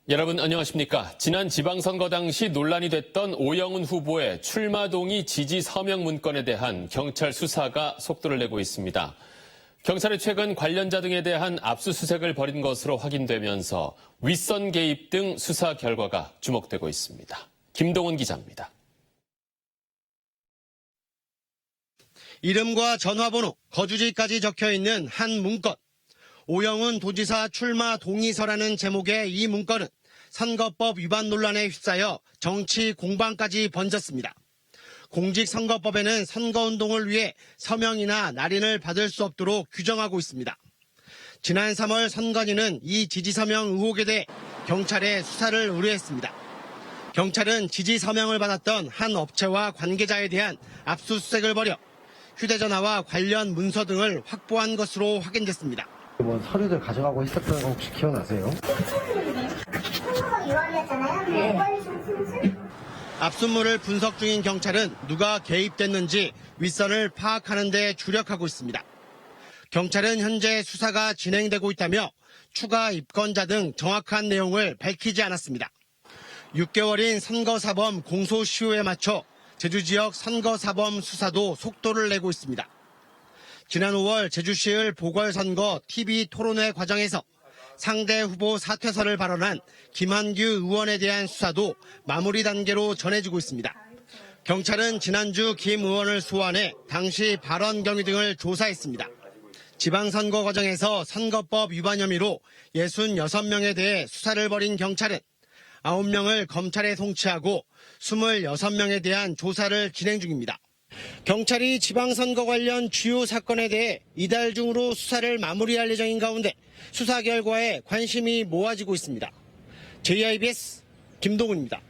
여러분 안녕하십니까. 지난 지방선거 당시 논란이 됐던 오영훈 후보의 출마 동의 지지 서명 문건에 대한 경찰 수사가 속도를 내고 있습니다. 경찰이 최근 관련자 등에 대한 압수수색을 벌인 것으로 확인되면서 윗선 개입 등 수사 결과가 주목되고 있습니다. 김동훈 기자입니다. 이름과 전화번호, 거주지까지 적혀있는 한 문건. 오영훈 도지사 출마 동의서라는 제목의 이 문건은 선거법 위반 논란에 휩싸여 정치 공방까지 번졌습니다. 공직선거법에는 선거운동을 위해 서명이나 날인을 받을 수 없도록 규정하고 있습니다. 지난 3월 선관위는 이 지지서명 의혹에 대해 경찰에 수사를 의뢰했습니다. 경찰은 지지서명을 받았던 한 업체와 관계자에 대한 압수수색을 벌여 휴대전화와 관련 문서 등을 확보한 것으로 확인됐습니다. 뭐 서류들 가져가고 했었던 거 혹시 기억나세요? 선거법 위반이었잖아요. 압수물을 분석 중인 경찰은 누가 개입됐는지 윗선을 파악하는 데 주력하고 있습니다. 경찰은 현재 수사가 진행되고 있다며 추가 입건자 등 정확한 내용을 밝히지 않았습니다. 6개월인 선거사범 공소시효에 맞춰 제주 지역 선거사범 수사도 속도를 내고 있습니다. 지난 5월 제주시을 보궐선거 TV 토론회 과정에서 상대 후보 사퇴서를 발언한 김한규 의원에 대한 수사도 마무리 단계로 전해지고 있습니다. 경찰은 지난주 김 의원을 소환해 당시 발언 경위 등을 조사했습니다. 지방선거 과정에서 선거법 위반 혐의로 66명에 대해 수사를 벌인 경찰은 9명을 검찰에 송치하고 26명에 대한 조사를 진행 중입니다. 경찰이 지방선거 관련 주요 사건에 대해 이달 중으로 수사를 마무리할 예정인 가운데 수사 결과에 관심이 모아지고 있습니다. JIBS 김동훈입니다.